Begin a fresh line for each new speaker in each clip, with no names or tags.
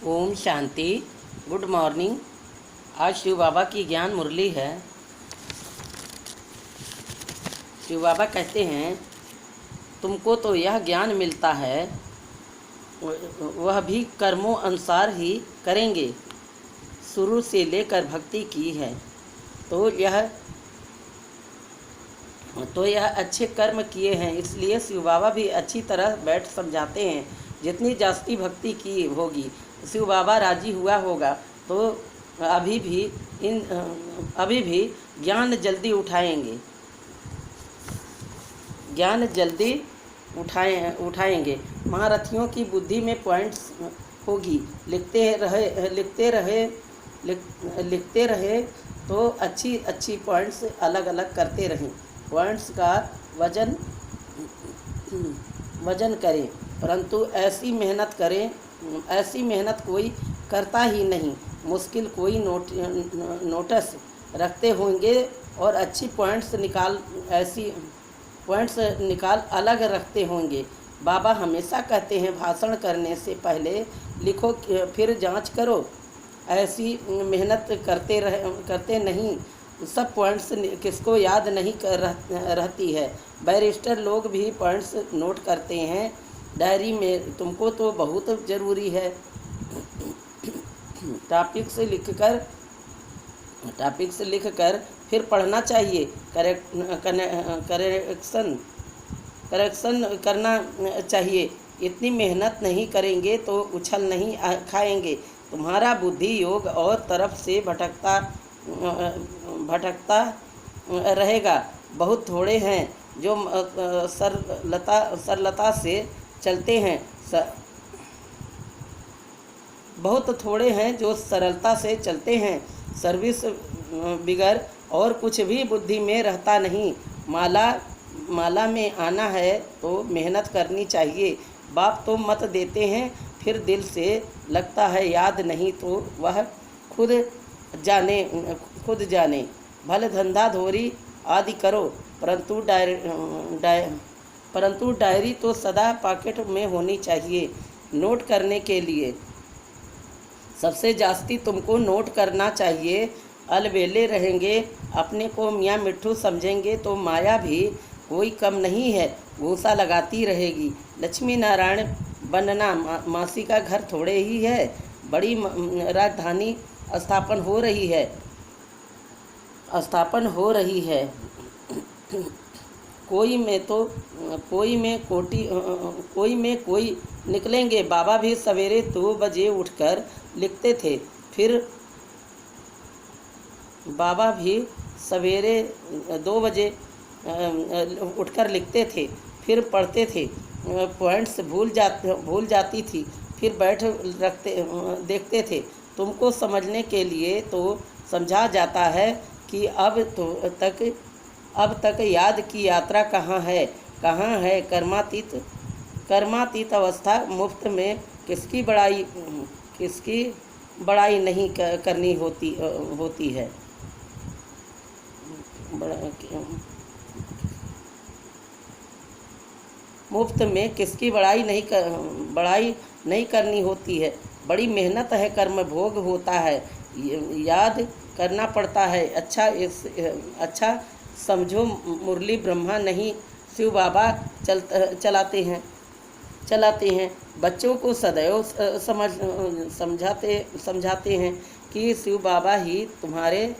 Om Shanti. Good morning. आज शिव बाबा की ज्ञान मुरली है। शिव बाबा कहते हैं, तुमको तो यह ज्ञान मिलता है, वह भी कर्मों अनुसार ही करेंगे। शुरू से लेकर भक्ति की है तो यह अच्छे कर्म किए हैं, इसलिए शिव बाबा भी अच्छी तरह बैठ समझाते हैं। जितनी जास्ती भक्ति की होगी, शिव बाबा राजी हुआ होगा तो अभी भी ज्ञान जल्दी उठाएंगे। महारथियों की बुद्धि में पॉइंट्स होगी, लिखते रहे तो अच्छी पॉइंट्स अलग अलग करते रहें। पॉइंट्स का वजन करें, परंतु ऐसी मेहनत कोई करता ही नहीं। मुश्किल कोई नोटिस रखते होंगे और अच्छी पॉइंट्स निकाल अलग रखते होंगे। बाबा हमेशा कहते हैं, भाषण करने से पहले लिखो फिर जांच करो। ऐसी मेहनत करते नहीं, सब पॉइंट्स किसको याद नहीं रहती है। बैरिस्टर लोग भी पॉइंट्स नोट करते हैं डायरी में। तुमको तो बहुत ज़रूरी है। टॉपिक्स लिखकर फिर पढ़ना चाहिए। करेक्शन करना चाहिए। इतनी मेहनत नहीं करेंगे तो उछल नहीं खाएंगे। तुम्हारा बुद्धि योग और तरफ से भटकता रहेगा। बहुत थोड़े हैं जो सरलता से चलते हैं। सर्विस बिगर और कुछ भी बुद्धि में रहता नहीं। माला में आना है तो मेहनत करनी चाहिए। बाप तो मत देते हैं, फिर दिल से लगता है याद नहीं तो वह खुद जाने। भले धंधा धोरी आदि करो, परंतु डायरी तो सदा पॉकेट में होनी चाहिए नोट करने के लिए। सबसे जास्ती तुमको नोट करना चाहिए। अलबेले रहेंगे, अपने को मियाँ मिट्ठू समझेंगे तो माया भी कोई कम नहीं है, घूसा लगाती रहेगी। लक्ष्मी नारायण बनना, मासी का घर थोड़े ही है, बड़ी राजधानी स्थापन हो रही है। कोई में निकलेंगे। बाबा भी सवेरे 2 बजे उठकर लिखते थे, फिर पढ़ते थे। पॉइंट्स भूल जाती थी, फिर देखते थे। तुमको समझने के लिए तो समझा जाता है कि अब तक याद की यात्रा कहाँ है। कर्मातीत अवस्था मुफ्त में किसकी बड़ाई नहीं करनी होती है। मुफ्त में किसकी बड़ाई नहीं करनी होती है। बड़ी मेहनत है, कर्म भोग होता है, याद करना पड़ता है। अच्छा समझो, मुरली ब्रह्मा नहीं शिव बाबा चलाते हैं। बच्चों को सदैव समझाते हैं कि शिव बाबा ही तुम्हारे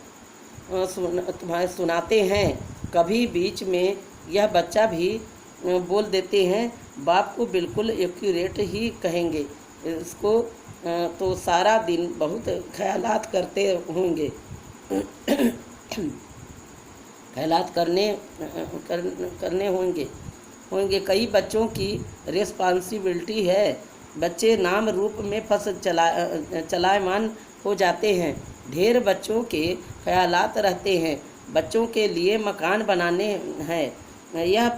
सुनाते हैं। कभी बीच में यह बच्चा भी बोल देते हैं, बाप को बिल्कुल एक्यूरेट ही कहेंगे। इसको तो सारा दिन बहुत ख्यालात करते होंगे। ख्यालात करने होंगे। कई बच्चों की रिस्पॉन्सिबिलिटी है। बच्चे नाम रूप में फंस चलायमान हो जाते हैं। ढेर बच्चों के ख्यालात रहते हैं। बच्चों के लिए मकान बनाने हैं, यह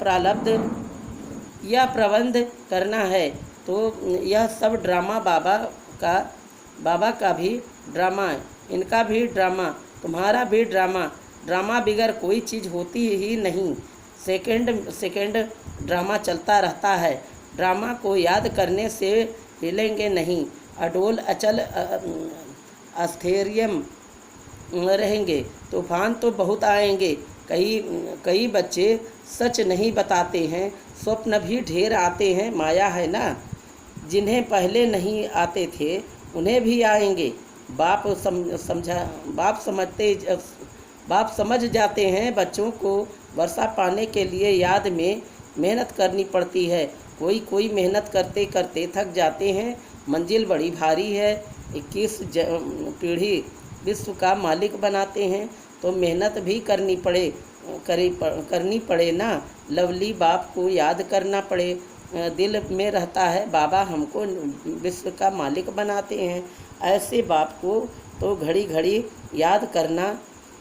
प्रबंध करना है, तो यह सब ड्रामा बाबा का भी ड्रामा, इनका भी ड्रामा, तुम्हारा भी ड्रामा बिगर कोई चीज़ होती ही नहीं। सेकंड ड्रामा चलता रहता है। ड्रामा को याद करने से हिलेंगे नहीं। अडोल अचल अस्थैर्य रहेंगे। तूफान तो बहुत आएंगे। कई कई बच्चे सच नहीं बताते हैं, स्वप्न भी ढेर आते हैं, माया है ना। जिन्हें पहले नहीं आते थे उन्हें भी आएंगे। बाप समझा बाप समझते बाप समझ जाते हैं बच्चों को वर्षा पाने के लिए याद में मेहनत करनी पड़ती है। कोई कोई मेहनत करते करते थक जाते हैं। मंजिल बड़ी भारी है। 21 पीढ़ी विश्व का मालिक बनाते हैं तो मेहनत भी करनी पड़े ना। लवली बाप को याद करना पड़े। दिल में रहता है बाबा हमको विश्व का मालिक बनाते हैं। ऐसे बाप को तो घड़ी घड़ी याद करना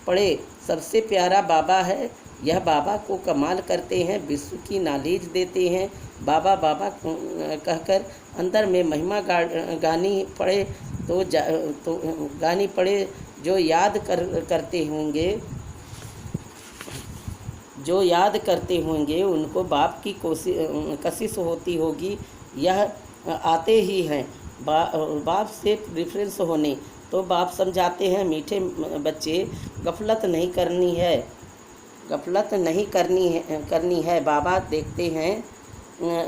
पड़े। सबसे प्यारा बाबा है। यह बाबा को कमाल करते हैं, विश्व की नॉलेज देते हैं। बाबा बाबा कहकर अंदर में महिमा गानी पड़े तो गानी पड़े। जो याद करते होंगे उनको बाप की कशिश होती होगी। यह आते ही हैं बाप से रेफरेंस होने। तो बाप समझाते हैं मीठे बच्चे गफलत नहीं करनी है। बाबा देखते हैं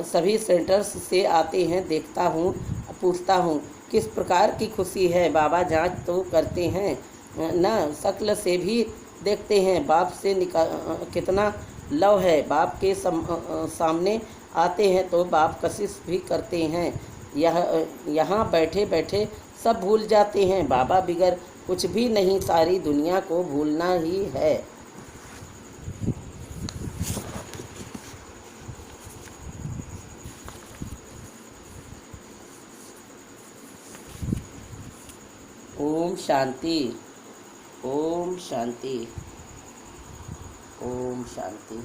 सभी सेंटर्स से आते हैं। देखता हूँ, पूछता हूँ किस प्रकार की खुशी है। बाबा जांच तो करते हैं ना, शक्ल से भी देखते हैं बाप से कितना लव है। बाप के सामने आते हैं तो बाप कशिश भी करते हैं। यहाँ बैठे बैठे सब भूल जाते हैं। बाबा बिगर कुछ भी नहीं, सारी दुनिया को भूलना ही है। ओम शांति। ओम शांति। ओम शांति।